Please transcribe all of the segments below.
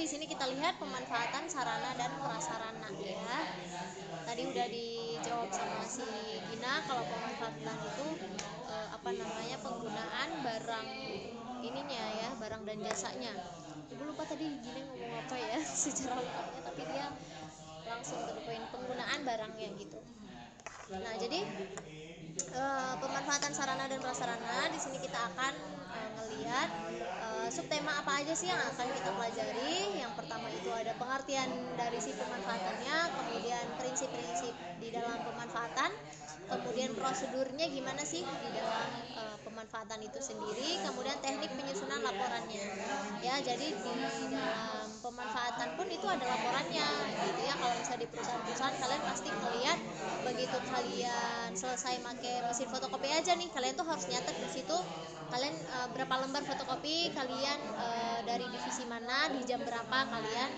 di sini kita lihat pemanfaatan sarana dan prasarana ya. Tadi udah dijawab sama si Gina kalau pemanfaatan itu penggunaan barang ininya ya, barang dan jasanya. Ibu lupa tadi Gina ngomong apa ya secara lengkapnya, tapi dia langsung ke poin penggunaan barangnya gitu. Nah, jadi pemanfaatan sarana dan prasarana di sini kita akan ngelihat subtema apa aja sih yang akan kita pelajari. Yang pertama itu ada pengertian dari si pemanfaatannya, kemudian prinsip-prinsip di dalam pemanfaatan, kemudian prosedurnya gimana sih di dalam pemanfaatan itu sendiri, kemudian teknik penyusunan laporannya. Ya, jadi di dalam pemanfaatan pun itu ada laporannya gitu ya. Kalau misalnya di perusahaan-perusahaan kalian pasti melihat begitu kalian selesai pakai mesin fotokopi aja nih, kalian tuh harus nyatet di situ kalian berapa lembar fotokopi kalian, dari divisi mana, di jam berapa kalian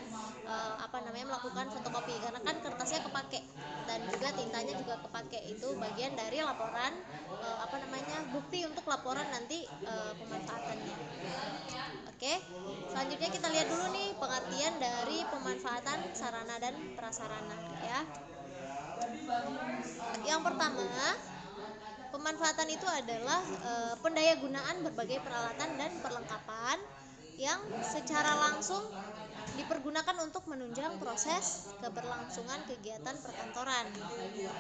melakukan fotokopi, karena kan kertasnya kepake dan juga tintanya juga kepake. Itu bagian dari laporan, bukti untuk laporan nanti pemanfaatannya. Oke, selanjutnya kita lihat dulu nih pengertian dari pemanfaatan sarana dan prasarana ya. Yang pertama, pemanfaatan itu adalah pendayagunaan berbagai peralatan dan perlengkapan yang secara langsung dipergunakan untuk menunjang proses keberlangsungan kegiatan perkantoran.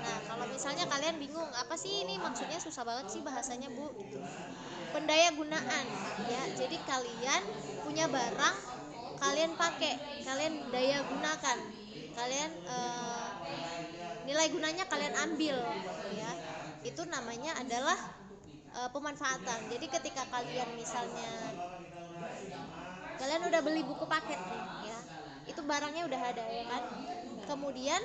Nah, kalau misalnya kalian bingung apa sih ini maksudnya, susah banget sih bahasanya Bu gitu. Pendayagunaan ya, jadi kalian punya barang, kalian pakai, kalian daya gunakan, kalian nilai gunanya kalian ambil ya. Itu namanya adalah pemanfaatan. Jadi ketika kalian misalnya kalian udah beli buku paket nih ya, itu barangnya udah ada ya kan, kemudian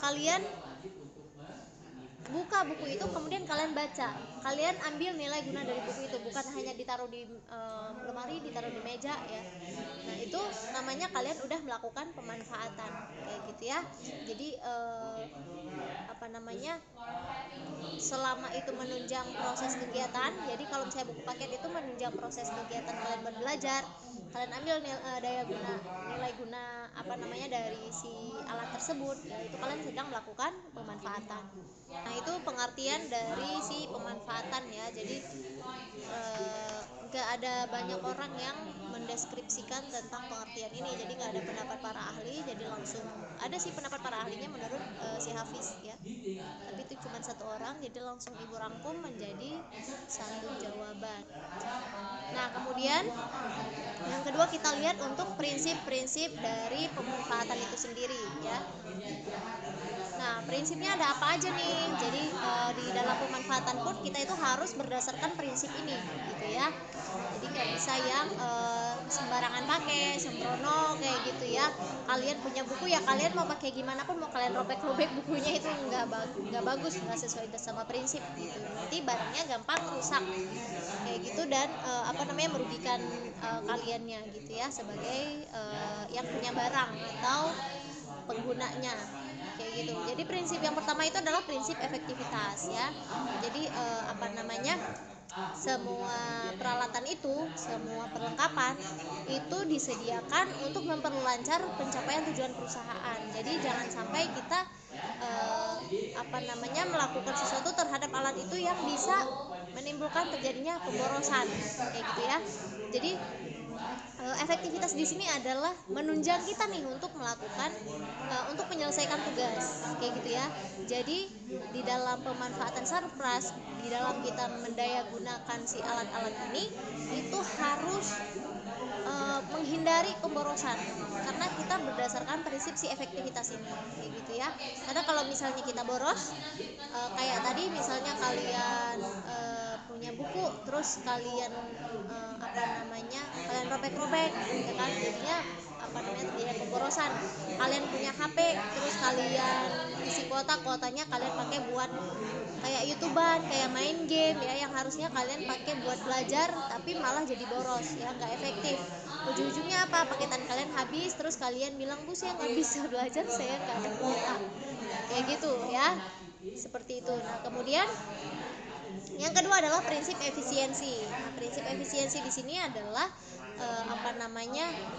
kalian buka buku itu, kemudian kalian baca, kalian ambil nilai guna dari buku itu, bukan hanya ditaruh di lemari, ditaruh di meja ya. Nah, itu namanya kalian udah melakukan pemanfaatan kayak gitu ya. Jadi selama itu menunjang proses kegiatan. Jadi kalau misalnya buku paket itu menunjang proses kegiatan kalian belajar, kalian ambil nilai guna dari si alat tersebut ya, itu kalian sedang melakukan pemanfaatan. Nah, itu pengertian dari si pemanfaatan ya. Jadi nggak ada banyak orang yang mendeskripsikan tentang pengertian ini, jadi nggak ada pendapat para ahli, jadi langsung ada sih pendapat para ahlinya menurut si Hafiz ya, tapi itu cuma satu orang, jadi langsung ibu rangkum menjadi satu jawaban. Nah, kemudian yang kedua kita lihat untuk prinsip-prinsip dari pemanfaatan itu sendiri ya. Nah, prinsipnya ada apa aja nih? Jadi di dalam pemanfaatan pun kita itu harus berdasarkan prinsip ini gitu ya. Jadi nggak bisa yang sembarangan pakai, sembrono kayak gitu ya. Kalian punya buku ya kalian mau pakai gimana pun, mau kalian robek-robek bukunya, itu nggak bagus, nggak sesuai sama prinsip gitu. Nanti barangnya gampang rusak kayak gitu, dan merugikan kaliannya gitu ya, sebagai yang punya barang atau penggunanya kayak gitu. Jadi prinsip yang pertama itu adalah prinsip efektivitas ya. Jadi semua peralatan itu, semua perlengkapan itu disediakan untuk memperlancar pencapaian tujuan perusahaan. Jadi jangan sampai kita melakukan sesuatu terhadap alat itu yang bisa menimbulkan terjadinya pemborosan kayak gitu ya. Jadi efektivitas di sini adalah menunjang kita nih untuk melakukan untuk menyelesaikan tugas kayak gitu ya. Jadi di dalam pemanfaatan surplus, di dalam kita mendayagunakan si alat-alat ini, itu harus menghindari pemborosan, karena kita berdasarkan prinsip si efektivitas ini kayak gitu ya. Karena kalau misalnya kita boros, kayak tadi misalnya kalian punya buku terus kalian kalian robek-robek ya kan, jadinya terjadi pemborosan. Kalian punya HP terus kalian isi kuotanya kalian pakai buat kayak YouTuber, kayak main game ya, yang harusnya kalian pakai buat belajar tapi malah jadi boros ya, nggak efektif. Ujung-ujungnya apa, paketan kalian habis, terus kalian bilang, Bu saya nggak bisa belajar, saya nggak ada kuota kayak gitu ya, seperti itu. Nah, kemudian Yang kedua adalah prinsip efisiensi. Nah, prinsip efisiensi di sini adalah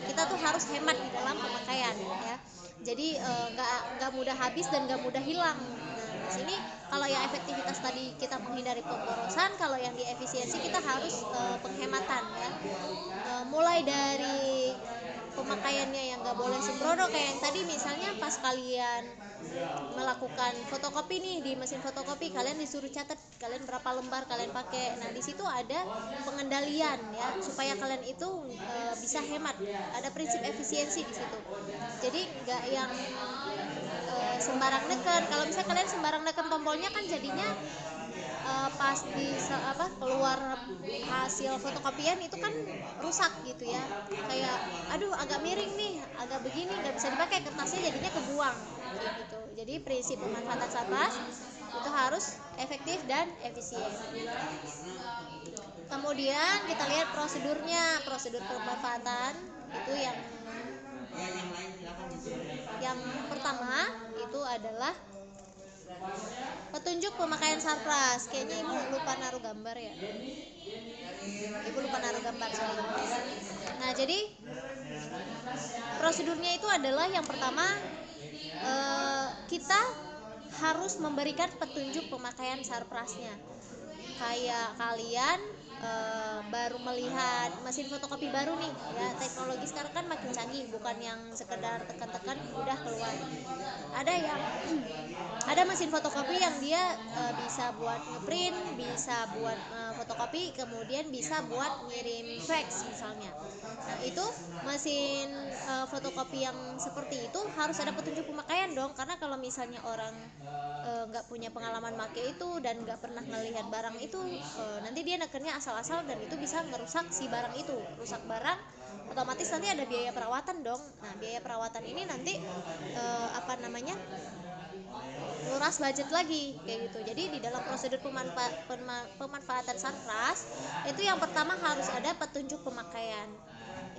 kita tuh harus hemat di dalam pemakaian ya. Jadi nggak mudah habis dan nggak mudah hilang. Nah, di sini kalau yang efektivitas tadi kita menghindari pemborosan, kalau yang di efisiensi kita harus penghematan ya. Mulai dari pemakaiannya yang nggak boleh sembrono kayak yang tadi, misalnya pas kalian melakukan fotokopi nih di mesin fotokopi, kalian disuruh catat kalian berapa lembar kalian pakai. Nah, di situ ada pengendalian ya supaya kalian itu bisa hemat. Ada prinsip efisiensi di situ. Jadi nggak yang sembarang neken. Kalau misalnya kalian sembarang neken tombolnya kan jadinya pas keluar hasil fotokopian itu kan rusak gitu ya, kayak aduh agak miring nih, agak begini, nggak bisa dipakai, kertasnya jadinya kebuang kayak gitu. Jadi prinsip pemanfaatan sampah itu harus efektif dan efisien. Kemudian kita lihat prosedur pemanfaatan itu yang pertama itu adalah petunjuk pemakaian sarpras. Kayaknya ibu lupa naruh gambar ya. Sorry. Nah, jadi prosedurnya itu adalah yang pertama kita harus memberikan petunjuk pemakaian sarprasnya. Kayak kalian baru melihat mesin fotokopi baru nih ya, teknologi sekarang kan makin canggih, bukan yang sekedar tekan-tekan udah keluar. Ada mesin fotokopi yang dia bisa buat ngeprint, bisa buat fotokopi, kemudian bisa buat ngirim fax misalnya. Nah, itu mesin fotokopi yang seperti itu harus ada petunjuk pemakaian dong, karena kalau misalnya orang nggak punya pengalaman make itu dan nggak pernah ngelihat barang itu, nanti dia nekennya asal-asal dan itu bisa ngerusak si barang itu. Rusak barang otomatis nanti ada biaya perawatan dong. Nah, biaya perawatan ini nanti nguras budget lagi kayak gitu. Jadi di dalam prosedur pemanfaatan sarpras itu yang pertama harus ada petunjuk pemakaian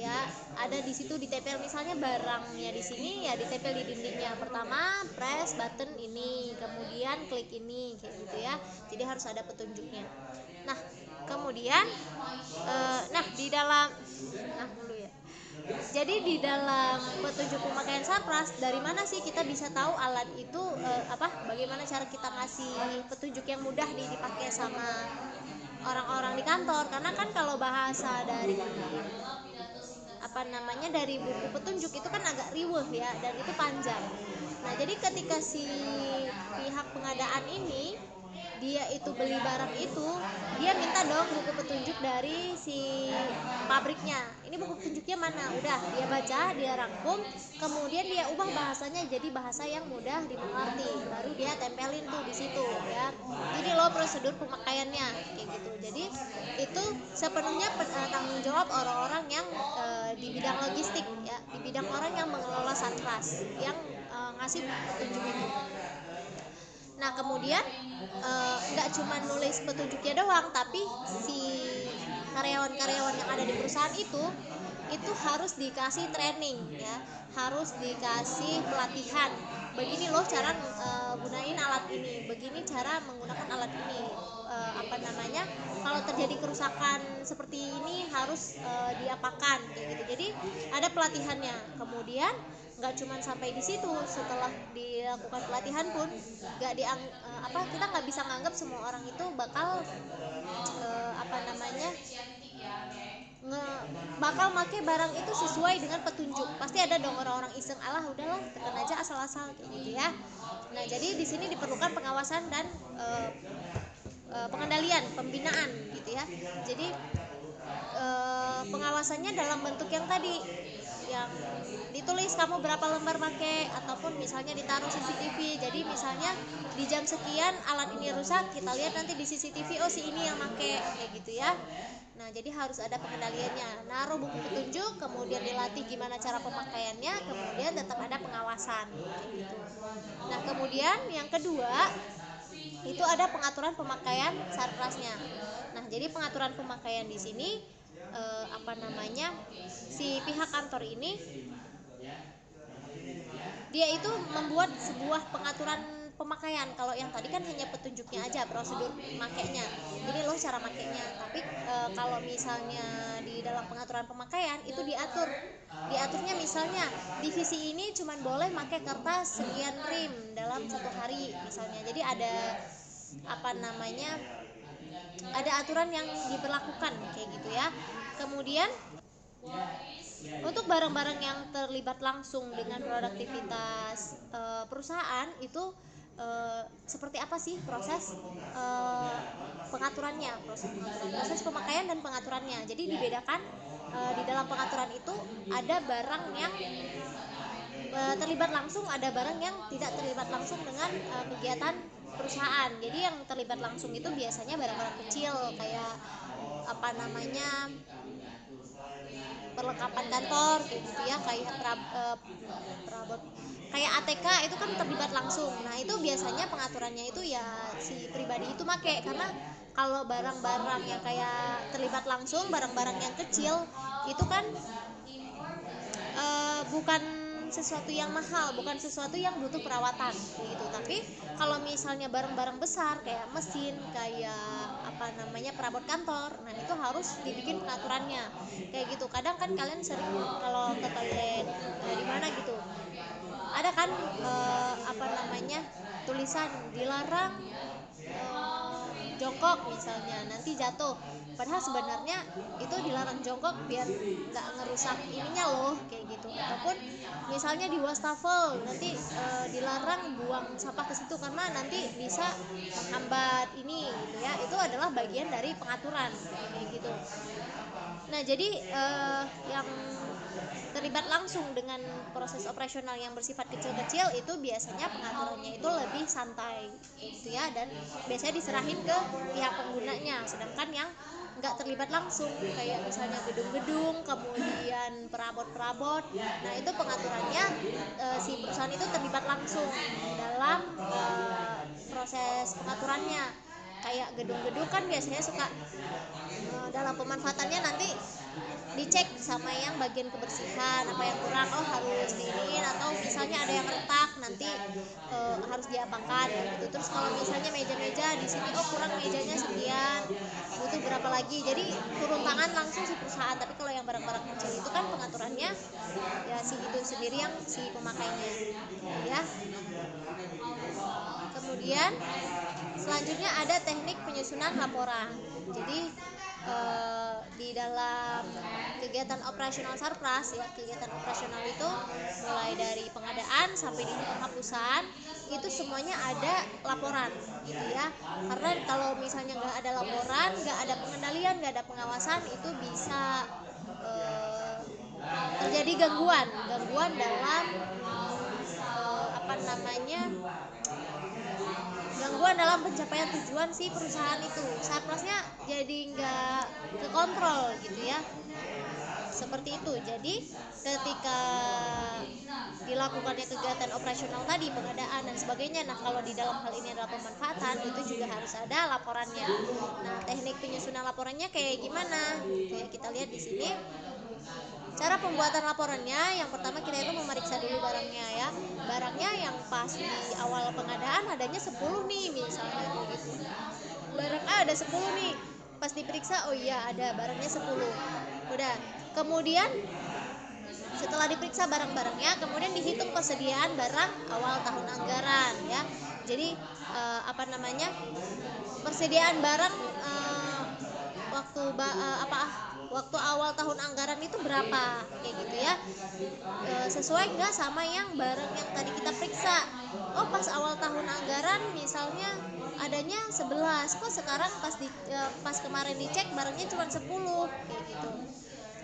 ya. Ada di situ ditempel, misalnya barangnya di sini ya ditempel di dindingnya. Pertama press button ini, kemudian klik ini kayak gitu ya. Jadi harus ada petunjuknya. Nah, kemudian di dalam dulu ya. Jadi di dalam petunjuk pemakaian sarpras, dari mana sih kita bisa tahu alat itu bagaimana cara kita ngasih petunjuk yang mudah dipakai sama orang-orang di kantor. Karena kan kalau bahasa dari buku petunjuk itu kan agak riweuh ya, dan itu panjang. Nah, jadi ketika si pihak pengadaan ini dia itu beli barang itu, dia minta dong buku petunjuk dari si pabriknya. Ini buku petunjuknya mana? Udah dia baca, dia rangkum, kemudian dia ubah bahasanya jadi bahasa yang mudah dimengerti, baru dia tempelin tuh di situ ya. Jadi lo prosedur pemakaiannya kayak gitu. Jadi itu sepenuhnya tanggung jawab orang-orang yang di bidang logistik ya, di bidang orang yang mengelola sarpras, yang ngasih petunjuk itu. Nah, kemudian nggak cuma nulis petunjuknya doang, tapi si karyawan-karyawan yang ada di perusahaan itu harus dikasih training ya, harus dikasih pelatihan. Begini loh cara gunain alat ini, begini cara menggunakan alat ini. Kalau terjadi kerusakan seperti ini harus diapakan kayak gitu. Jadi ada pelatihannya. Kemudian nggak cuma sampai di situ, setelah dilakukan pelatihan pun kita nggak bisa nganggap semua orang itu bakal bakal make barang itu sesuai dengan petunjuk. Pasti ada dong orang-orang iseng, alah udahlah tekan aja asal-asal kayak gitu ya. Nah, jadi di sini diperlukan pengawasan dan pengendalian, pembinaan gitu ya. Jadi pengawasannya dalam bentuk yang tadi, yang ditulis kamu berapa lembar pakai, ataupun misalnya ditaruh CCTV. Jadi misalnya di jam sekian alat ini rusak, kita lihat nanti di CCTV, oh si ini yang pakai kayak gitu ya. Nah, jadi harus ada pengendaliannya. Naruh buku petunjuk, kemudian dilatih gimana cara pemakaiannya, kemudian tetap ada pengawasan kayak gitu. Nah, kemudian yang kedua itu ada pengaturan pemakaian sarprasnya. Nah, jadi pengaturan pemakaian di sini si pihak kantor ini dia itu membuat sebuah pengaturan pemakaian. Kalau yang tadi kan hanya petunjuknya aja, prosedur makainya, ini loh cara makainya. Tapi kalau misalnya di dalam pengaturan pemakaian itu diaturnya, misalnya divisi ini cuman boleh pakai kertas sekian rim dalam satu hari misalnya. Jadi ada apa namanya, ada aturan yang diberlakukan kayak gitu ya. Kemudian untuk barang-barang yang terlibat langsung dengan produktivitas perusahaan itu seperti apa sih proses pengaturannya, proses pemakaian dan pengaturannya. Jadi dibedakan, di dalam pengaturan itu ada barang yang terlibat langsung, ada barang yang tidak terlibat langsung dengan kegiatan perusahaan. Jadi yang terlibat langsung itu biasanya barang-barang kecil kayak apa namanya, perlengkapan kantor kayak gitu ya, kayak perabot kayak ATK itu kan terlibat langsung. Nah itu biasanya pengaturannya itu ya si pribadi itu make, karena kalau barang-barang yang kayak terlibat langsung, barang-barang yang kecil itu kan bukan sesuatu yang mahal, bukan sesuatu yang butuh perawatan gitu. Tapi kalau misalnya barang-barang besar kayak mesin, kayak apa namanya, perabot kantor, nah itu harus dibikin pengaturannya kayak gitu. Kadang kan kalian sering kalau ke toilet di mana gitu, ada kan apa namanya, tulisan dilarang jongkok misalnya, nanti jatuh. Padahal sebenarnya itu dilarang jongkok biar nggak ngerusak ininya loh kayak gitu. Ataupun misalnya di wastafel nanti dilarang buang sampah ke situ karena nanti bisa menghambat ini gitu ya. Itu adalah bagian dari pengaturan kayak gitu. Nah jadi yang terlibat langsung dengan proses operasional yang bersifat kecil-kecil itu biasanya pengaturannya itu lebih santai gitu ya, dan biasanya diserahin ke pihak penggunanya. Sedangkan yang nggak terlibat langsung kayak misalnya gedung-gedung, kemudian perabot-perabot, nah itu pengaturannya si perusahaan itu terlibat langsung dalam proses pengaturannya. Kayak gedung-gedung kan biasanya suka dalam pemanfaatannya nanti dicek sama yang bagian kebersihan apa yang kurang, oh harus diinin, atau misalnya ada yang retak nanti harus diapakan gitu. Terus kalau misalnya meja-meja di sini, oh kurang mejanya sekian, butuh berapa lagi, jadi turun tangan langsung si perusahaan. Tapi kalau yang barang-barang kecil itu kan pengaturannya ya si itu sendiri, yang si pemakainya ya. Kemudian selanjutnya ada teknik penyusunan laporan. Jadi di dalam kegiatan operasional Sarpras ya, kegiatan operasional itu mulai dari pengadaan sampai di penghapusan itu semuanya ada laporan gitu ya. Karena kalau misalnya nggak ada laporan, nggak ada pengendalian, nggak ada pengawasan, itu bisa terjadi gangguan dalam apa namanya, gangguan dalam pencapaian tujuan si perusahaan itu. Sarprasnya jadi nggak kekontrol gitu ya, seperti itu. Jadi ketika dilakukannya kegiatan operasional tadi, pengadaan dan sebagainya, nah kalau di dalam hal ini adalah pemanfaatan, itu juga harus ada laporannya. Nah teknik penyusunan laporannya kayak gimana gitu ya, kita lihat di sini. Cara pembuatan laporannya, yang pertama kita itu memeriksa dulu barangnya ya. Barangnya yang pas di awal pengadaan adanya 10 nih misalnya gitu. Barang A ada 10 nih. Pas diperiksa, oh iya ada barangnya 10. Udah. Kemudian setelah diperiksa barang-barangnya, kemudian dihitung persediaan barang awal tahun anggaran ya. Jadi apa namanya, persediaan barang waktu awal tahun anggaran itu berapa kayak gitu ya. Sesuai nggak sama yang barang yang tadi kita periksa. Oh pas awal tahun anggaran misalnya adanya 11, kok sekarang pas kemarin dicek barangnya cuma 10 kayak gitu.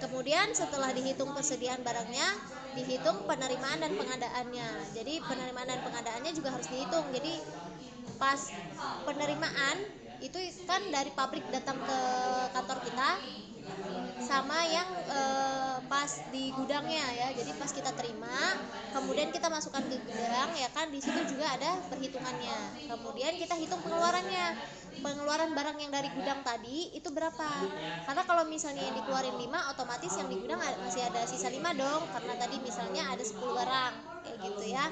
Kemudian setelah dihitung persediaan barangnya, dihitung penerimaan dan pengadaannya. Jadi penerimaan dan pengadaannya juga harus dihitung. Jadi pas penerimaan itu kan dari pabrik datang ke kantor kita, sama yang pas di gudangnya ya. Jadi pas kita terima, kemudian kita masukkan ke gudang ya kan, di situ juga ada perhitungannya. Kemudian kita hitung pengeluaran barang yang dari gudang tadi itu berapa. Karena kalau misalnya yang dikeluarin 5, otomatis yang di gudang masih ada sisa 5 dong, karena tadi misalnya ada 10 barang kayak gitu ya.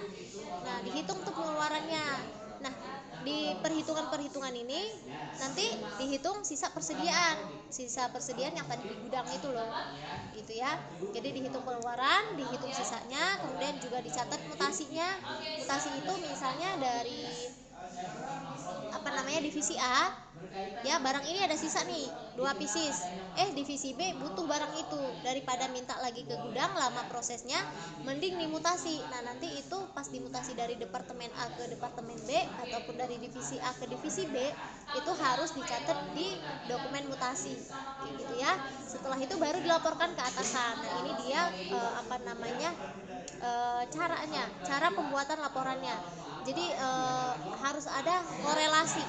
Nah dihitung tuh pengeluarannya. Nah, di perhitungan-perhitungan ini nanti dihitung sisa persediaan yang tadi di gudang itu loh, gitu ya. Jadi dihitung pengeluaran, dihitung sisanya, kemudian juga dicatat mutasinya. Mutasi itu misalnya dari divisi A, ya barang ini ada sisa nih 2 pieces, divisi B butuh barang itu, daripada minta lagi ke gudang lama prosesnya, mending dimutasi. Nah nanti itu pas dimutasi dari departemen A ke departemen B ataupun dari divisi A ke divisi B, itu harus dicatat di dokumen mutasi, kayak gitu ya. Setelah itu baru dilaporkan ke atasan. Nah ini dia cara pembuatan laporannya. Jadi harus ada korelasi,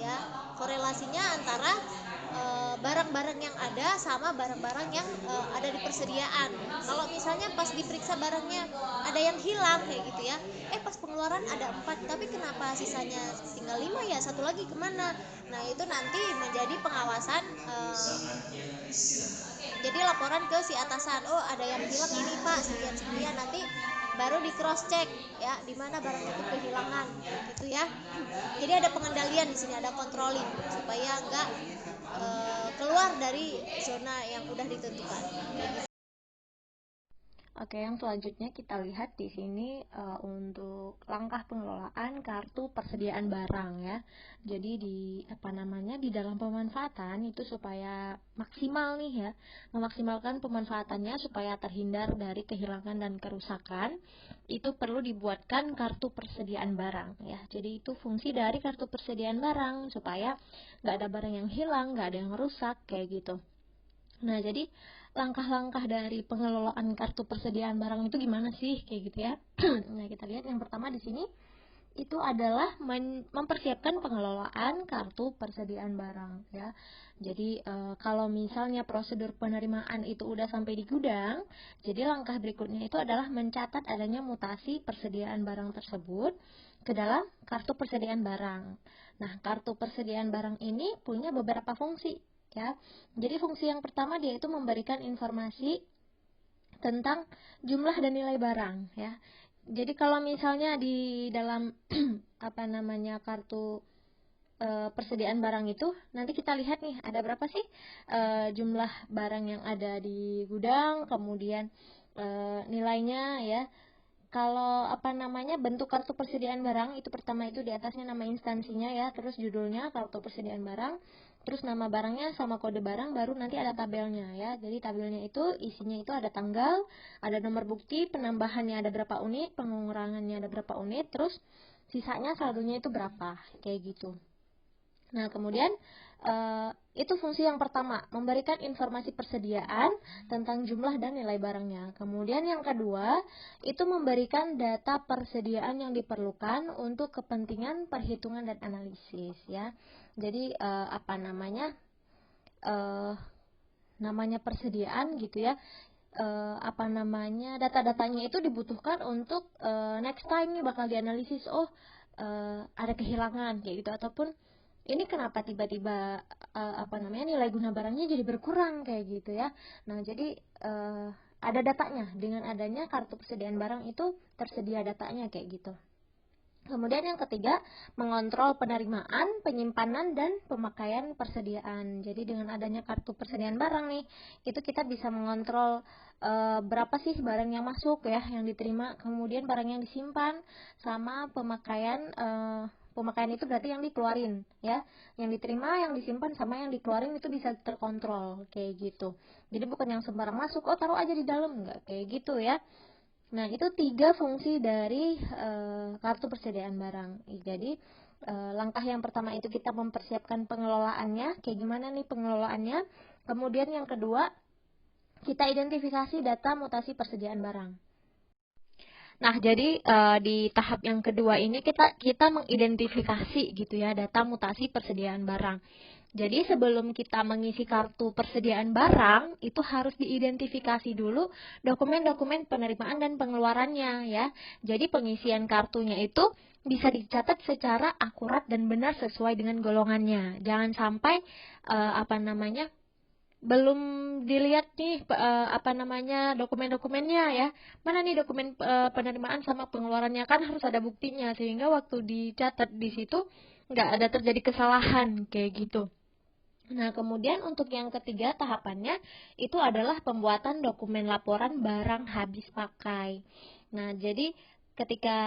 ya, korelasinya antara barang-barang yang ada sama barang-barang yang ada di persediaan. Kalau misalnya pas diperiksa barangnya ada yang hilang kayak gitu ya, pas pengeluaran ada 4 tapi kenapa sisanya tinggal 5 ya, satu lagi kemana? Nah itu nanti menjadi pengawasan, jadi laporan ke si atasan, oh ada yang hilang ini pak sekian-sekian, nanti baru di cross check ya di mana barang itu kehilangan kayak gitu ya. Jadi ada pengendalian di sini, ada controlling supaya enggak keluar dari zona yang udah ditentukan kayak gitu. Oke, yang selanjutnya kita lihat di sini untuk langkah pengelolaan kartu persediaan barang ya. Jadi di dalam pemanfaatan itu supaya maksimal nih ya, memaksimalkan pemanfaatannya supaya terhindar dari kehilangan dan kerusakan, itu perlu dibuatkan kartu persediaan barang ya. Jadi itu fungsi dari kartu persediaan barang supaya nggak ada barang yang hilang, nggak ada yang rusak kayak gitu. Nah, jadi langkah-langkah dari pengelolaan kartu persediaan barang itu gimana sih kayak gitu ya. Nah, kita lihat yang pertama di sini itu adalah mempersiapkan pengelolaan kartu persediaan barang ya. Jadi kalau misalnya prosedur penerimaan itu udah sampai di gudang, jadi langkah berikutnya itu adalah mencatat adanya mutasi persediaan barang tersebut ke dalam kartu persediaan barang. Nah, kartu persediaan barang ini punya beberapa fungsi ya. Jadi fungsi yang pertama dia itu memberikan informasi tentang jumlah dan nilai barang ya. Jadi kalau misalnya di dalam kartu persediaan barang itu nanti kita lihat nih ada berapa sih jumlah barang yang ada di gudang, kemudian nilainya ya. Kalau bentuk kartu persediaan barang itu pertama itu di atasnya nama instansinya ya, terus judulnya kartu persediaan barang, terus nama barangnya sama kode barang, baru nanti ada tabelnya ya. Jadi tabelnya itu isinya itu ada tanggal, ada nomor bukti, penambahannya ada berapa unit, pengurangannya ada berapa unit, terus sisanya saldonya itu berapa, kayak gitu. Nah, kemudian itu fungsi yang pertama, memberikan informasi persediaan tentang jumlah dan nilai barangnya. Kemudian yang kedua, itu memberikan data persediaan yang diperlukan untuk kepentingan perhitungan dan analisis ya. Jadi namanya persediaan gitu ya. Data-datanya itu dibutuhkan untuk next time nih bakal dianalisis, ada kehilangan kayak gitu, ataupun ini kenapa tiba-tiba nilai guna barangnya jadi berkurang kayak gitu ya. Nah, jadi ada datanya, dengan adanya kartu persediaan barang itu tersedia datanya kayak gitu. Kemudian yang ketiga, mengontrol penerimaan, penyimpanan, dan pemakaian persediaan. Jadi dengan adanya kartu persediaan barang nih, itu kita bisa mengontrol berapa sih barang yang masuk ya, yang diterima, kemudian barang yang disimpan, sama pemakaian itu berarti yang dikeluarin ya, yang diterima, yang disimpan, sama yang dikeluarin itu bisa terkontrol kayak gitu. Jadi bukan yang sembarang masuk, taruh aja di dalam, enggak kayak gitu ya. Nah, itu 3 fungsi dari kartu persediaan barang. Jadi langkah yang pertama itu kita mempersiapkan pengelolaannya, kayak gimana nih pengelolaannya. Kemudian yang kedua, kita identifikasi data mutasi persediaan barang. Nah, jadi di tahap yang kedua ini kita mengidentifikasi gitu ya data mutasi persediaan barang. Jadi sebelum kita mengisi kartu persediaan barang, itu harus diidentifikasi dulu dokumen-dokumen penerimaan dan pengeluarannya ya. Jadi pengisian kartunya itu bisa dicatat secara akurat dan benar sesuai dengan golongannya. Jangan sampai belum dilihat nih dokumen-dokumennya ya. Mana nih dokumen penerimaan sama pengeluarannya, kan harus ada buktinya sehingga waktu dicatat di situ nggak ada terjadi kesalahan kayak gitu. Nah, kemudian untuk yang ketiga tahapannya itu adalah pembuatan dokumen laporan barang habis pakai. Nah, jadi ketika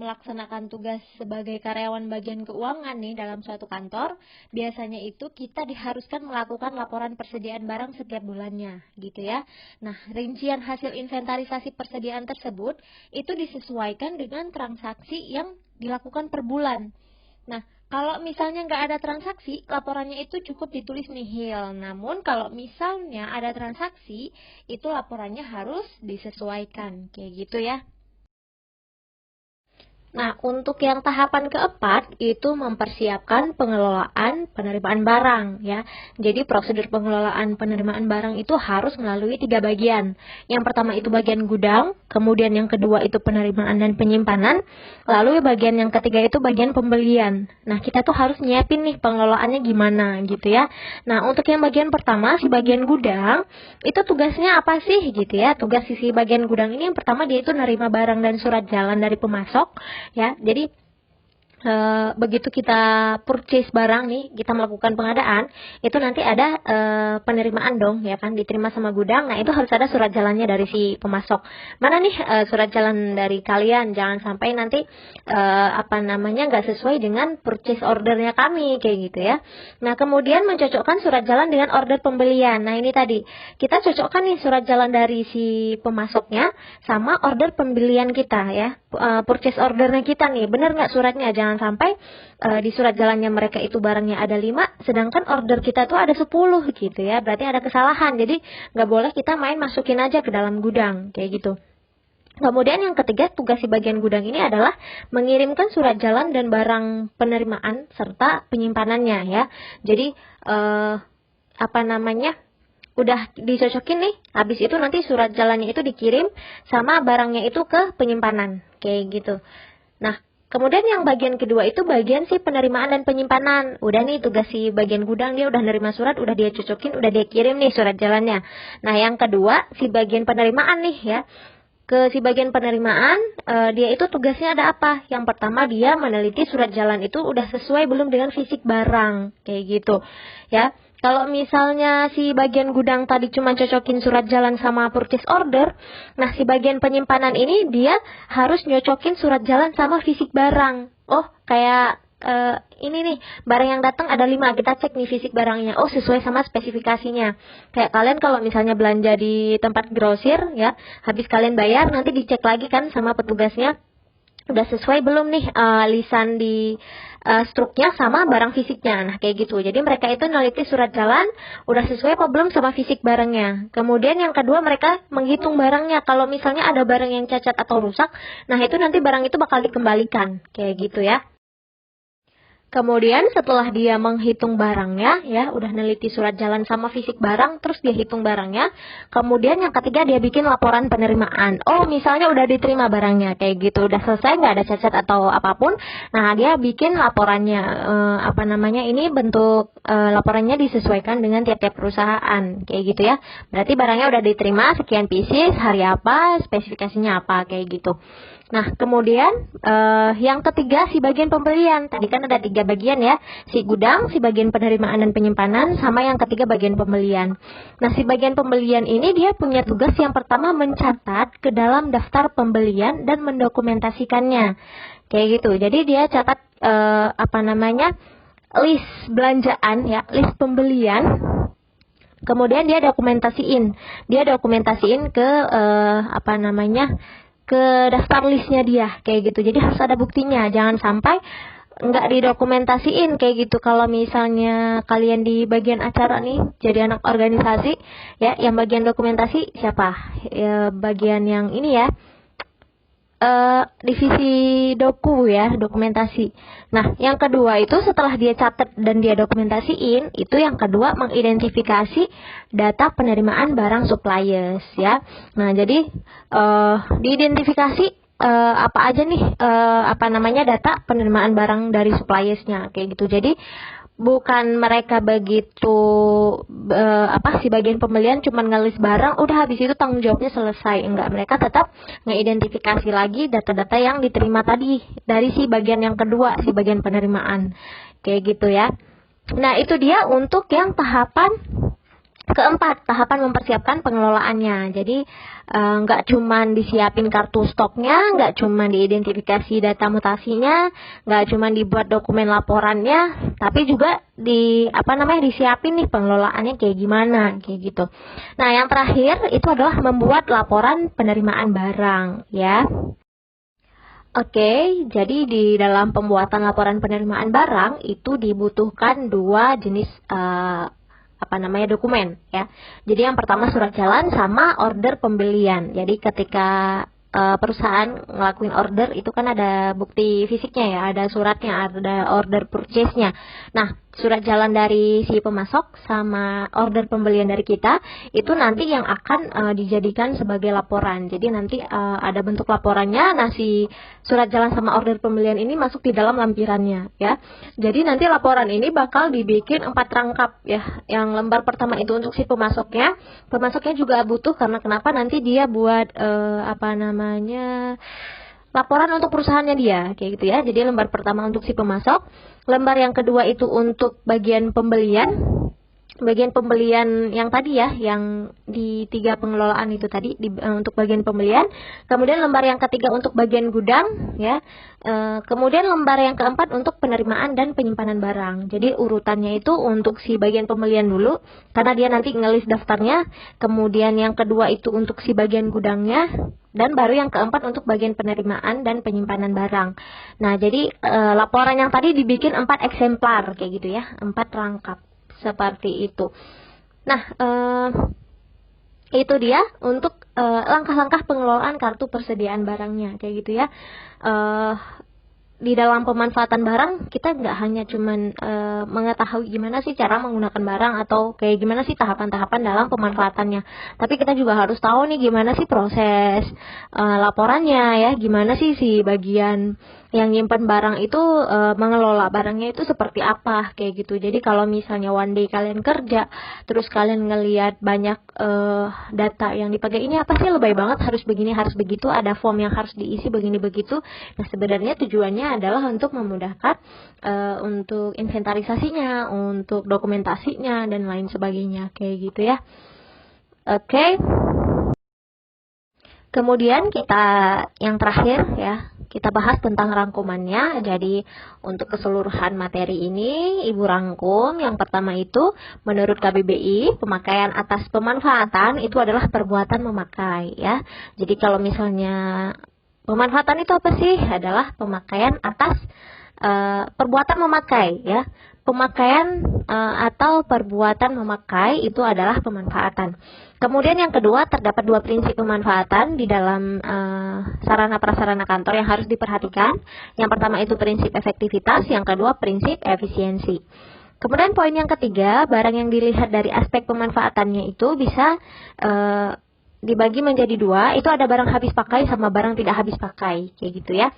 melaksanakan tugas sebagai karyawan bagian keuangan nih dalam suatu kantor, biasanya itu kita diharuskan melakukan laporan persediaan barang setiap bulannya, gitu ya. Nah, rincian hasil inventarisasi persediaan tersebut itu disesuaikan dengan transaksi yang dilakukan per bulan. Nah, kalau misalnya nggak ada transaksi, laporannya itu cukup ditulis nihil. Namun kalau misalnya ada transaksi, itu laporannya harus disesuaikan, kayak gitu ya. Nah, untuk yang tahapan keempat itu mempersiapkan pengelolaan penerimaan barang ya. Jadi prosedur pengelolaan penerimaan barang itu harus melalui 3 bagian. Yang pertama itu bagian gudang, kemudian yang kedua itu penerimaan dan penyimpanan, lalu bagian yang ketiga itu bagian pembelian. Nah, kita tuh harus nyiapin nih pengelolaannya gimana gitu ya. Nah, untuk yang bagian pertama, si bagian gudang, itu tugasnya apa sih gitu ya. Tugas si bagian gudang ini yang pertama dia itu nerima barang dan surat jalan dari pemasok ya. Jadi begitu kita purchase barang nih, kita melakukan pengadaan, itu nanti ada penerimaan dong ya kan, diterima sama gudang. Nah, itu harus ada surat jalannya dari si pemasok. Mana nih surat jalan dari kalian, jangan sampai nanti nggak sesuai dengan purchase ordernya kami kayak gitu ya. Nah, kemudian mencocokkan surat jalan dengan order pembelian. Nah, ini tadi kita cocokkan nih surat jalan dari si pemasoknya sama order pembelian kita ya, purchase ordernya kita nih, bener nggak suratnya. Jangan sampai di surat jalannya mereka itu barangnya ada 5, sedangkan order kita tuh ada 10 gitu ya. Berarti ada kesalahan. Jadi nggak boleh kita main masukin aja ke dalam gudang kayak gitu. Kemudian yang ketiga, tugas si bagian gudang ini adalah mengirimkan surat jalan dan barang penerimaan serta penyimpanannya ya. Jadi udah dicocokin nih, habis itu nanti surat jalannya itu dikirim sama barangnya itu ke penyimpanan kayak gitu. Nah, kemudian yang bagian kedua itu bagian si penerimaan dan penyimpanan. Udah nih tugas si bagian gudang, dia udah nerima surat, udah dia cocokin, udah dia kirim nih surat jalannya. Nah, yang kedua si bagian penerimaan nih ya. Ke si bagian penerimaan, dia itu tugasnya ada apa? Yang pertama dia meneliti surat jalan itu udah sesuai belum dengan fisik barang, kayak gitu ya. Kalau misalnya si bagian gudang tadi cuma cocokin surat jalan sama purchase order, nah si bagian penyimpanan ini dia harus nyocokin surat jalan sama fisik barang. Oh, kayak ini nih, barang yang datang ada 5, kita cek nih fisik barangnya. Oh, sesuai sama spesifikasinya. Kayak kalian kalau misalnya belanja di tempat grosir ya, habis kalian bayar nanti dicek lagi kan sama petugasnya. Udah sesuai belum nih lisan di struknya sama barang fisiknya. Nah, kayak gitu. Jadi mereka itu neliti surat jalan, udah sesuai apa belum sama fisik barangnya. Kemudian yang kedua mereka menghitung barangnya. Kalau misalnya ada barang yang cacat atau rusak, nah itu nanti barang itu bakal dikembalikan. Kayak gitu ya. Kemudian setelah dia menghitung barangnya, ya udah neliti surat jalan sama fisik barang, terus dia hitung barangnya. Kemudian yang ketiga dia bikin laporan penerimaan. Oh, misalnya udah diterima barangnya, kayak gitu, udah selesai, nggak ada cacat atau apapun. Nah, dia bikin laporannya, ini bentuk laporannya disesuaikan dengan tiap-tiap perusahaan, kayak gitu ya. Berarti barangnya udah diterima sekian pieces, hari apa, spesifikasinya apa, kayak gitu. Nah, kemudian yang ketiga si bagian pembelian. Tadi kan ada 3 bagian ya. Si gudang, si bagian penerimaan dan penyimpanan, sama yang ketiga bagian pembelian. Nah, si bagian pembelian ini dia punya tugas yang pertama mencatat ke dalam daftar pembelian dan mendokumentasikannya. Kayak gitu. Jadi dia catat list belanjaan ya, list pembelian. Kemudian dia dokumentasiin. Dia dokumentasiin ke ke daftar listnya dia, kayak gitu. Jadi harus ada buktinya, jangan sampai nggak didokumentasiin kayak gitu. Kalau misalnya kalian di bagian acara nih, jadi anak organisasi, ya, yang bagian dokumentasi siapa? Ya, bagian yang ini ya, divisi doku ya, dokumentasi. Nah, yang kedua itu setelah dia catat dan dia dokumentasiin, itu yang kedua mengidentifikasi data penerimaan barang suppliers ya. Nah, jadi diidentifikasi apa aja nih data penerimaan barang dari suppliersnya kayak gitu. Jadi bukan mereka begitu si bagian pembelian cuman ngelis barang udah habis itu tanggung jawabnya selesai. Enggak, mereka tetap ngeidentifikasi lagi data-data yang diterima tadi dari si bagian yang kedua, si bagian penerimaan, kayak gitu ya. Nah, itu dia untuk yang tahapan keempat, tahapan mempersiapkan pengelolaannya. Jadi nggak cuman disiapin kartu stoknya, nggak cuman diidentifikasi data mutasinya, nggak cuman dibuat dokumen laporannya, tapi juga disiapin nih pengelolaannya kayak gimana, kayak gitu. Nah, yang terakhir itu adalah membuat laporan penerimaan barang, ya. Oke, jadi di dalam pembuatan laporan penerimaan barang itu dibutuhkan dua jenis dokumen ya. Jadi yang pertama surat jalan sama order pembelian. Jadi ketika perusahaan ngelakuin order itu kan ada bukti fisiknya ya, ada suratnya, ada order purchase-nya. Nah, surat jalan dari si pemasok sama order pembelian dari kita itu nanti yang akan dijadikan sebagai laporan. Jadi nanti ada bentuk laporannya. Nah, si surat jalan sama order pembelian ini masuk di dalam lampirannya ya. Jadi nanti laporan ini bakal dibikin 4 rangkap ya. Yang lembar pertama itu untuk si pemasoknya. Pemasoknya juga butuh karena kenapa nanti dia buat laporan untuk perusahaannya dia, kayak gitu ya. Jadi lembar pertama untuk si pemasok, lembar yang kedua itu untuk bagian pembelian yang tadi ya, yang di 3 pengelolaan itu tadi untuk bagian pembelian. Kemudian lembar yang ketiga untuk bagian gudang ya. Kemudian lembar yang keempat untuk penerimaan dan penyimpanan barang. Jadi urutannya itu untuk si bagian pembelian dulu, karena dia nanti ngelis daftarnya. Kemudian yang kedua itu untuk si bagian gudangnya, dan baru yang keempat untuk bagian penerimaan dan penyimpanan barang. Nah, jadi laporan yang tadi dibikin 4 eksemplar kayak gitu ya, 4 rangkap seperti itu. Nah, itu dia untuk langkah-langkah pengelolaan kartu persediaan barangnya kayak gitu ya. Di dalam pemanfaatan barang kita nggak hanya cuman mengetahui gimana sih cara menggunakan barang atau kayak gimana sih tahapan-tahapan dalam pemanfaatannya, tapi kita juga harus tahu nih gimana sih proses laporannya ya, gimana sih si bagian yang nyimpen barang itu mengelola barangnya itu seperti apa kayak gitu. Jadi kalau misalnya one day kalian kerja terus kalian ngelihat banyak data yang dipakai, ini apa sih lebay banget, harus begini harus begitu, ada form yang harus diisi begini begitu. Nah, sebenarnya tujuannya adalah untuk memudahkan untuk inventarisasinya, untuk dokumentasinya dan lain sebagainya kayak gitu ya. Oke. Kemudian kita yang terakhir ya, kita bahas tentang rangkumannya. Jadi untuk keseluruhan materi ini Ibu rangkum. Yang pertama itu menurut KBBI pemakaian atas pemanfaatan itu adalah perbuatan memakai ya. Jadi kalau misalnya pemanfaatan itu apa sih? Adalah pemakaian atas perbuatan memakai ya. Pemakaian atau perbuatan memakai itu adalah pemanfaatan. Kemudian yang kedua, terdapat 2 prinsip pemanfaatan di dalam sarana prasarana kantor yang harus diperhatikan. Yang pertama itu prinsip efektivitas, yang kedua prinsip efisiensi. Kemudian poin yang ketiga, barang yang dilihat dari aspek pemanfaatannya itu bisa dibagi menjadi 2, itu ada barang habis pakai sama barang tidak habis pakai, kayak gitu ya.